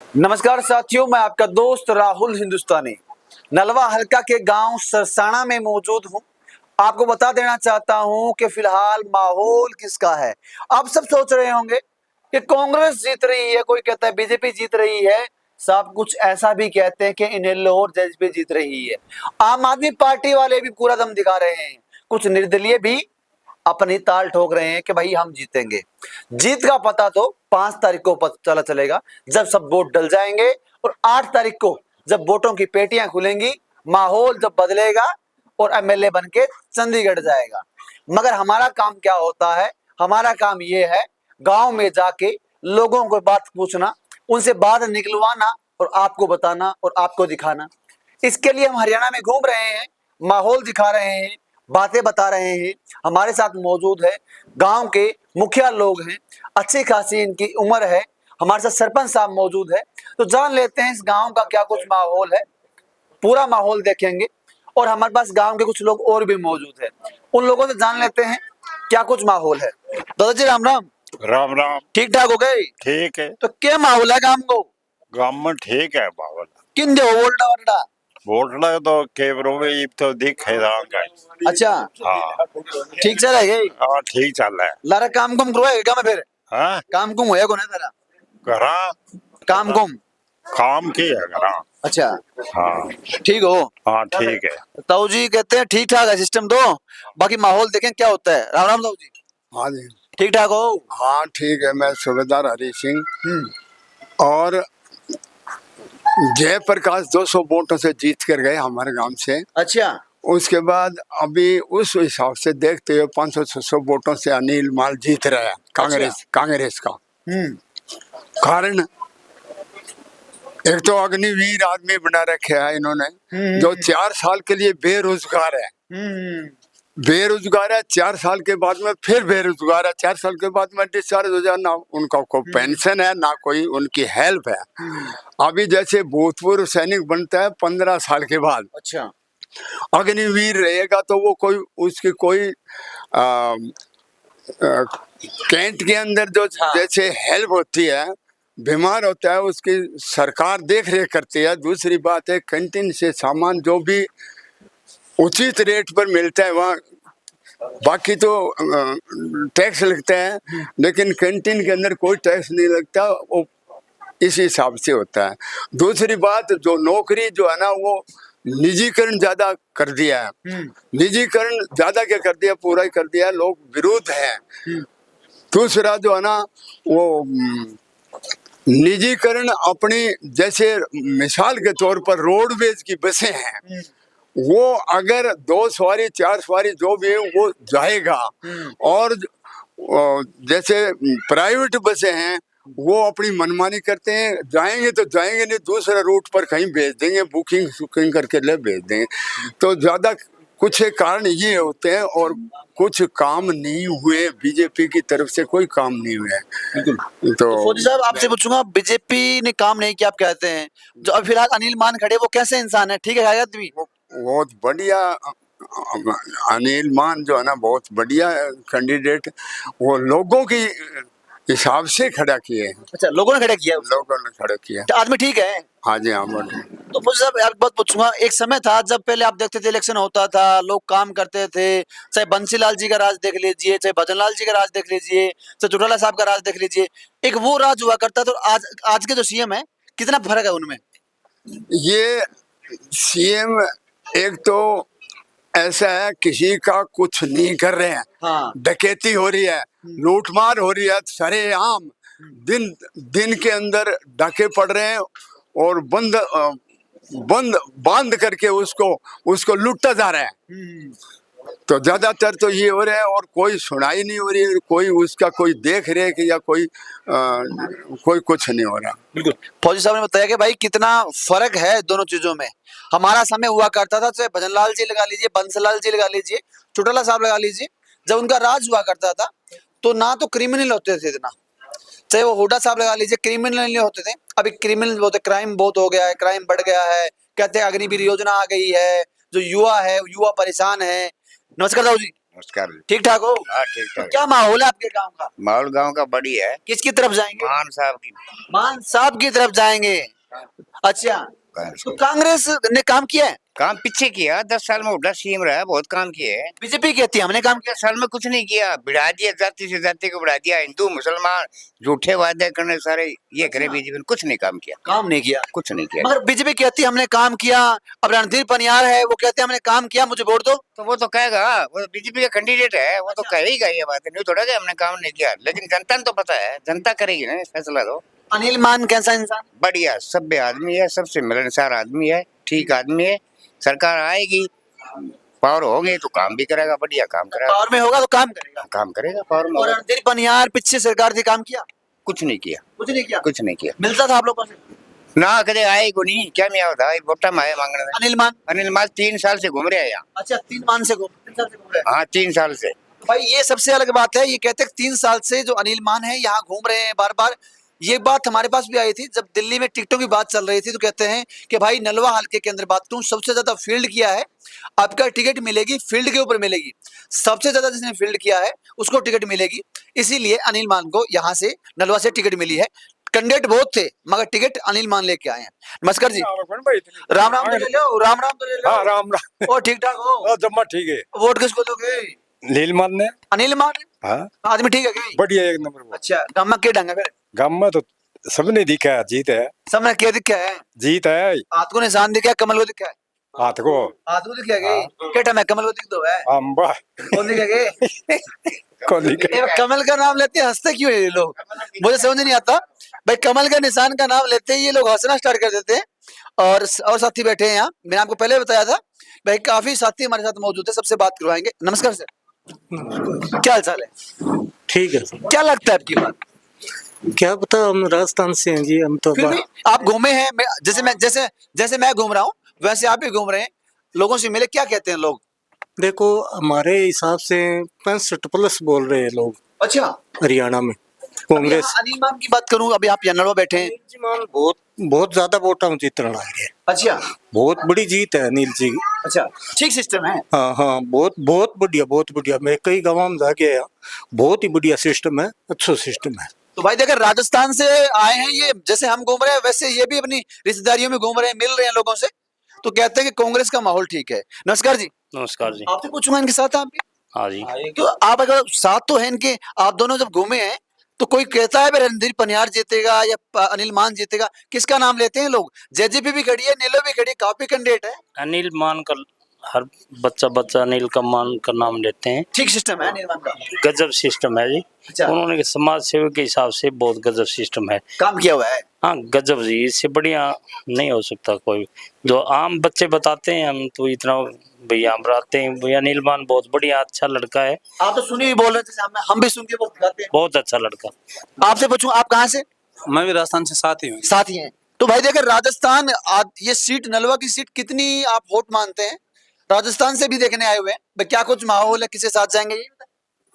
नमस्कार साथियों, मैं आपका दोस्त राहुल हिंदुस्तानी नलवा हल्का के गांव सरसाना में मौजूद हूं। आपको बता देना चाहता हूं कि फिलहाल माहौल किसका है। आप सब सोच रहे होंगे कि कांग्रेस जीत रही है, कोई कहता है बीजेपी जीत रही है, सब कुछ ऐसा भी कहते हैं कि इनेलो और जेजेपी जीत रही है। आम आदमी पार्टी वाले भी पूरा दम दिखा रहे हैं, कुछ निर्दलीय भी अपनी ताल ठोक रहे हैं कि भाई हम जीतेंगे। जीत का पता तो 5 तारीख को पता चलेगा, जब सब वोट डल जाएंगे, और 8 तारीख को जब वोटों की पेटियां खुलेंगी, माहौल जब बदलेगा और एमएलए बन के चंडीगढ़ जाएगा। मगर हमारा काम क्या होता है? हमारा काम ये है गांव में जाके लोगों को बात पूछना, उनसे बात निकलवाना और आपको बताना और आपको दिखाना। इसके लिए हम हरियाणा में घूम रहे हैं, माहौल दिखा रहे हैं, बातें बता रहे हैं। हमारे साथ मौजूद है गांव के मुखिया लोग हैं, अच्छी खासी इनकी उम्र है। हमारे साथ सरपंच साहब मौजूद है, तो जान लेते हैं इस गांव का क्या कुछ माहौल है। पूरा माहौल देखेंगे। और हमारे पास गांव के कुछ लोग और भी मौजूद है, उन लोगों से जान लेते हैं क्या कुछ माहौल है। दादाजी राम राम। राम राम। ठीक ठाक हो गए? ठीक है। तो क्या माहौल है गांव को? गांव में ठीक है बाबा। किन दे वोल्टा वोल्टा? वोटला तो केवरों में इब तो दिख है रहा। अच्छा, हाँ ठीक चल रहा है? हाँ ठीक चल रहा है। लारा काम कुम करवाएगा क्या? मैं फिर हाँ काम कुम होया कौन है तेरा? करा काम कुम? काम की है करा। अच्छा, हाँ ठीक हो? हाँ ठीक है। ताऊ जी कहते हैं ठीक ठाक है सिस्टम तो, बाकी माहौल देखें क्या होता है। राम राम ताऊ जी। हाँ जी। ठीक ठाक हो? हाँ ठीक है। मैं सूबेदार हरी सिंह और जयप्रकाश 200 वोटों से जीत कर गए हमारे गांव से। अच्छा, उसके बाद अभी उस हिसाब से देखते हुए 500-600 वोटों से अनिल माल जीत रहा है कांग्रेस का। कारण एक तो अग्निवीर आदमी बना रखे है इन्होंने, जो 4 साल के लिए बेरोजगार है। बेरोजगार है, 4 साल के बाद में फिर बेरोजगार है, 4 साल के बाद में डिस्चार्ज हो जाना। उनका कोई पेंशन है ना कोई उनकी हेल्प है। अभी जैसे भूतपूर्व सैनिक बनता है 15 साल के बाद, अच्छा, अग्निवीर रहेगा तो वो कोई उसकी कोई कैंट के अंदर जो जैसे हेल्प होती है, बीमार होता है उसकी सरकार देख रेख करती है। दूसरी बात है कैंटीन से सामान जो भी उचित रेट पर मिलता है वहाँ, बाकी तो टैक्स लगता है, लेकिन कैंटीन के अंदर कोई टैक्स नहीं लगता। वो इस हिसाब से होता है। दूसरी बात, जो नौकरी जो है ना वो निजीकरण ज्यादा कर दिया है। निजीकरण ज्यादा क्या कर दिया, पूरा ही कर दिया, लोग विरोध हैं। दूसरा जो है ना वो निजीकरण अपनी, जैसे मिसाल के तौर पर रोडवेज की बसें हैं, वो अगर 2 सवारी 4 सवारी जो भी है वो जाएगा। और जैसे प्राइवेट बसें हैं वो अपनी मनमानी करते हैं, जाएंगे तो जाएंगे नहीं, दूसरे रूट पर कहीं भेज देंगे, बुकिंग करके ले भेज देंगे। तो ज्यादा कुछ कारण ये होते हैं और कुछ काम नहीं हुए, बीजेपी की तरफ से कोई काम नहीं हुए। तो फौजी साहब आपसे पूछूंगा, बीजेपी ने काम नहीं किया आप कहते हैं, जो अब फिलहाल अनिल मान खड़े वो कैसे इंसान है? ठीक है शायद भी बहुत बढ़िया अनिल मान जो है ना बहुत बढ़िया कैंडिडेट, वो लोगों की हिसाब से खड़ा किए हैं। अच्छा, लोगों ने खड़ा किया है? लोगों ने खड़ा किया। तो आदमी ठीक है? हाँ जी हाँ बढ़िया। तो फौजी साहब एक बात पूछूंगा, एक समय था जब पहले आप देखते थे इलेक्शन होता था, लोग काम करते थे, चाहे बंसीलाल जी का राज देख लीजिए, चाहे भजनलाल जी का राज देख लीजिए, चाहे चौटाला साहब का राज देख लीजिए, एक वो राज हुआ करता था। तो आज के जो सीएम है, कितना फर्क है उनमें? ये सीएम एक तो ऐसा है किसी का कुछ नहीं कर रहे हैं। हाँ, डकैती हो रही है, लूटमार हो रही है सरेआम, दिन दिन के अंदर डाके पड़ रहे हैं और बांध करके उसको लूटा जा रहा है। तो ज्यादातर तो ये हो रहा है और कोई सुनाई नहीं हो रही है, कोई उसका कोई देख रेख या कोई कुछ नहीं हो रहा। बिल्कुल। फौजी साहब ने बताया कि भाई कितना फर्क है दोनों चीजों में। हमारा समय हुआ करता था, चाहे भजनलाल जी लगा लीजिए, बंसलाल जी लगा लीजिए, चौटाला साहब लगा लीजिए, जब उनका राज हुआ करता था तो ना तो क्रिमिनल होते थे इतना, चाहे वो हुड्डा साहब लगा लीजिए, क्रिमिनल नहीं होते थे। अभी क्रिमिनल होते, क्राइम बहुत हो गया है, क्राइम बढ़ गया है। कहते हैं अग्निवीर योजना आ गई है, जो युवा है युवा परेशान है। नमस्कार साहू जी। नमस्कार जी। ठीक ठाक हो? हाँ ठीक तो ठाक। क्या माहौल है आपके गांव का? माहौल गांव का बढ़िया है। किसकी तरफ जाएंगे? मान साहब की। मान साहब की तरफ जाएंगे। अच्छा, तो कांग्रेस ने काम किया है? काम पीछे किया, 10 साल में उल्टा सीएम रहा, बहुत काम किए है। बीजेपी कहती है हमने काम किया। 10 साल में कुछ नहीं किया, बढ़ा दिया, जाति से जाति को बढ़ा दिया, हिंदू मुसलमान झूठे वादे करने सारे ये करे बीजेपी ने, कुछ नहीं काम किया, काम नहीं किया। कुछ नहीं किया। मगर बीजेपी कहती है हमने काम किया। अब रणधीर पनियार है, वो कहते हैं हमने काम किया, मुझे वोट दो। तो वो तो कहेगा, वो बीजेपी का कैंडिडेट है, वो तो कहेगा ये बात, नहीं थोड़ा कि हमने काम नहीं किया, लेकिन जनता ने तो पता है, जनता करेगी ना फैसला। तो अनिल मान कैसा इंसान? बढ़िया सभ्य आदमी है, सबसे मिलनसार आदमी है, ठीक आदमी है। सरकार आएगी, पावर होंगे तो काम भी करेगा, बढ़िया काम करेगा। पावर में होगा तो काम करेगा। काम करेगा पावर में और होगा। रणधीर पनियार पीछे सरकार थी, काम किया? कुछ नहीं किया, कुछ नहीं किया। कुछ नहीं किया। मिलता था आप लोगों से? ना कदे आए को नहीं, क्या मैं होता है वोटा में आए मांगने में। अनिल मान? अनिल माल 3 साल से घूम रहे हैं यहाँ। अच्छा, 3 मान से घूम रहे हैं। हाँ 3 साल से। भाई ये सबसे अलग बात है। ये कहते हैं 3 साल से जो अनिल मान है यहाँ घूम रहे हैं बार बार। ये बात हमारे पास भी आई थी जब दिल्ली में टिकटों की बात चल रही थी, तो कहते हैं कि भाई नलवा हल्के के अंदर बात करूं, सबसे ज्यादा फील्ड किया है, आपका टिकट मिलेगी फील्ड के ऊपर मिलेगी। सबसे ज्यादा जिसने फील्ड किया है उसको टिकट मिलेगी, इसीलिए अनिल मान को यहाँ से नलवा से टिकट मिली है। कैंडिडेट बहुत थे मगर टिकट अनिल मान लेके आए हैं। नमस्कार जी। राम राम तो ले लो, राम राम तो ले लो। हाँ राम राम। और ठीक ठाक हो? जम्मा ठीक है। वोट किसको दोगे? लीलमान ने। अनिल मान? हाँ आदमी ठीक है क्या? बढ़िया एक नंबर वो। अच्छा, गामा के ढंगा फिर गांव में तो सबने दिखा है, जीत है, सबने क्या दिखा है? जीत है। हाथ को निशान दिखा है, कमल को दिखा है? हाथ को हाथ को दिखा गई केटा में कमल को दिख दो है। अम्बा कौन दिखा गई? को दिखा। ये कमल का नाम लेते हैं, हंसते क्यों है ये लोग? मुझे समझ नहीं आता भाई। कमल का निशान का नाम लेते ही ये लोग हंसना स्टार्ट कर देते हैं। और साथी बैठे हैं यहाँ, मैंने आपको पहले बताया था भाई, काफी साथी हमारे साथ मौजूद है, सबसे बात करवाएंगे। नमस्कार सर, क्या हाल चाल है? ठीक है। क्या लगता है आपकी बात? क्या पता, हम राजस्थान से हैं जी, हम तो फिर भी आप घूमे हैं, जैसे मैं घूम रहा हूँ वैसे आप भी घूम रहे हैं, लोगों से मिले, क्या कहते हैं लोग? देखो, हमारे हिसाब से 65+ बोल रहे हैं लोग अच्छा, हरियाणा में अभी कांग्रेस। यहाँ अनिल मान की बात करूं, अभी आप यहाँ नलवा बैठे हैं। बहुत बहुत ज्यादा वोटा जीत रहा है, अच्छा बहुत बड़ी जीत है अनिल जी। अच्छा, ठीक सिस्टम है। हाँ हाँ, बहुत बहुत बढ़िया, बहुत बढ़िया। मैं कई गाँव में जाके आया, बहुत ही बढ़िया सिस्टम है, अच्छा सिस्टम है। तो भाई देखिए, राजस्थान से आए हैं ये, जैसे हम घूम रहे हैं वैसे ये भी अपनी रिश्तेदारियों में घूम रहे हैं, मिल रहे हैं लोगों से, तो कहते हैं कि कांग्रेस का माहौल ठीक है। नमस्कार जी। नमस्कार जी। आपसे पूछूंगा इनके साथ आप भी, हाँ जी। तो आप अगर साथ तो है इनके, आप दोनों जब घूमे हैं तो कोई कहता है रणधीर पनियार जीतेगा या अनिल मान जीतेगा, किसका नाम लेते हैं लोग? जेजेपी भी खड़ी है, नीलो भी खड़ी है, काफी कैंडिडेट है। अनिल मान का हर बच्चा अनिल का मान का नाम लेते हैं। ठीक सिस्टम है अनिल मान का, गजब सिस्टम है जी। अच्छा। उन्होंने समाज सेवा के हिसाब से बहुत गजब सिस्टम है, काम किया हुआ है। हाँ गजब जी, इससे बढ़िया नहीं हो सकता कोई। जो आम बच्चे बताते हैं हम तो इतना भैया हम रहते हैं, भैया अनिल मान बहुत बढ़िया अच्छा लड़का है। आप तो सुनिए बोल रहे थे, हम भी सुन के बहुत दिखाते हैं। बहुत अच्छा लड़का। आपसे पूछूं, आप कहाँ से? मैं भी राजस्थान से साथ ही हूँ। साथ ही हैं। तो भाई देखिए, राजस्थान ये सीट नलवा की सीट कितनी आप वोट मानते हैं? राजस्थान से भी देखने आए हुए हैं भाई, क्या कुछ माहौल है, किसके साथ जाएंगे ये बताएं।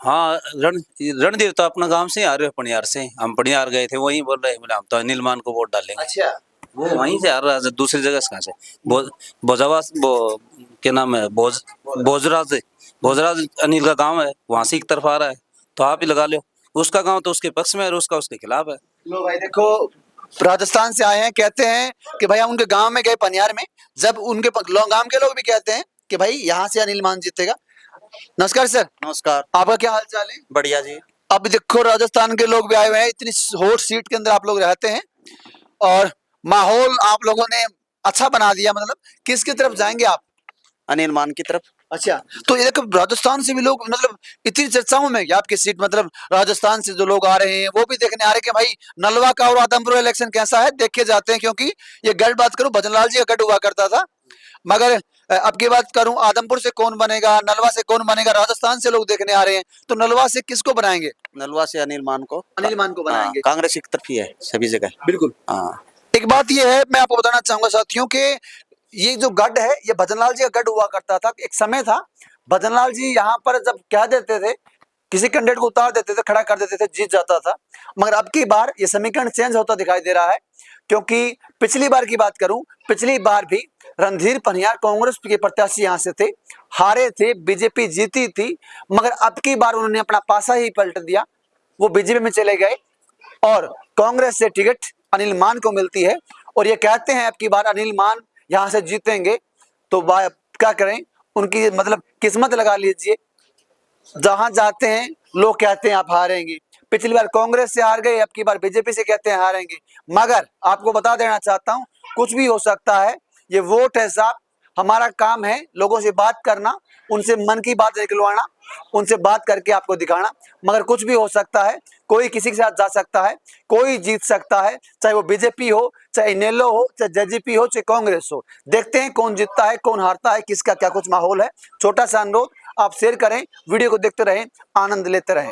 हाँ, रणधीर तो अपना गांव से ही आ रहे हैं, पनियार से। हम पनियार गए थे, वहीं बोल रहे हैं, बोले हम तो अनिल मान को वोट डालेंगे। अच्छा, वो वहीं से आ रहा है, दूसरी जगह से कहाँ से? भोजावास, क्या नाम है, भोजराज अनिल का गांव है, वहां से एक तरफ आ रहा है, तो आप ही लगा लो। उसका गांव तो उसके पक्ष में है और उसका उसके खिलाफ है। लो भाई देखो, राजस्थान से आए हैं, कहते हैं कि भाई हम उनके गांव में गए पनियार में, जब उनके गांव के लोग भी कहते हैं कि भाई यहाँ से अनिल मान जीतेगा। नमस्कार सर। नमस्कार। आपका क्या हाल चाल है? बढ़िया जी। अब देखो, राजस्थान के लोग भी आए हुए हैं, इतनी हॉट सीट के अंदर आप लोग रहते हैं और माहौल आप लोगों ने अच्छा बना दिया। मतलब किसकी तरफ जाएंगे आप? अनिल मान की तरफ। अच्छा, तो ये देखो, राजस्थान से भी लोग, मतलब इतनी चर्चाओं में कि आपकी सीट, मतलब राजस्थान से जो लोग आ रहे हैं वो भी देखने आ रहे हैं कि भाई नलवा का और आदमपुर इलेक्शन कैसा है, देखे जाते हैं। क्योंकि ये गढ़ बात करूं, भजनलाल जी का गढ़ हुआ करता था, मगर अब की बात करूं आदमपुर से कौन बनेगा, नलवा से कौन बनेगा, राजस्थान से लोग देखने आ रहे हैं, तो नलवा से किसको बनाएंगे? नलवा से अनिल मान को। अनिल मान को बनाएंगे। हाँ, कांग्रेस एक तरफ ही है सभी जगह। बिल्कुल। हाँ। एक बात ये है, मैं आपको बताना चाहूंगा साथियों के, ये जो गढ़ है ये भजनलाल जी का गढ़ हुआ करता था। एक समय था, भजनलाल जी यहाँ पर जब कह देते थे, किसी कैंडिडेट को उतार देते थे, खड़ा कर देते थे, जीत जाता था। मगर अब की बार ये समीकरण चेंज होता दिखाई दे रहा है, क्योंकि पिछली बार की बात करूं, पिछली बार भी रणधीर पनियार कांग्रेस के प्रत्याशी यहाँ से थे, हारे थे, बीजेपी जीती थी, मगर अब की बार उन्होंने अपना पासा ही पलट दिया, वो बीजेपी में चले गए और कांग्रेस से टिकट अनिल मान को मिलती है और ये कहते हैं अब की बार अनिल मान यहाँ से जीतेंगे। तो क्या करें, उनकी मतलब किस्मत लगा लीजिए, जहां जाते हैं लोग कहते हैं आप हारेंगे। पिछली बार कांग्रेस से हार गए, अब की बार बीजेपी से कहते हैं हारेंगे। मगर आपको बता देना चाहता हूं, कुछ भी हो सकता है, ये वोट है साहब, हमारा काम है लोगों से बात करना, उनसे मन की बात निकलवाना, उनसे बात करके आपको दिखाना। मगर कुछ भी हो सकता है, कोई किसी के साथ जा सकता है, कोई जीत सकता है, चाहे वो बीजेपी हो, चाहे इनेलो हो, चाहे जेजेपी हो, चाहे कांग्रेस हो। देखते हैं कौन जीतता है, कौन हारता है, किसका क्या कुछ माहौल है। छोटा सा अनुरोध, आप शेयर करें, वीडियो को देखते रहें, आनंद लेते रहें।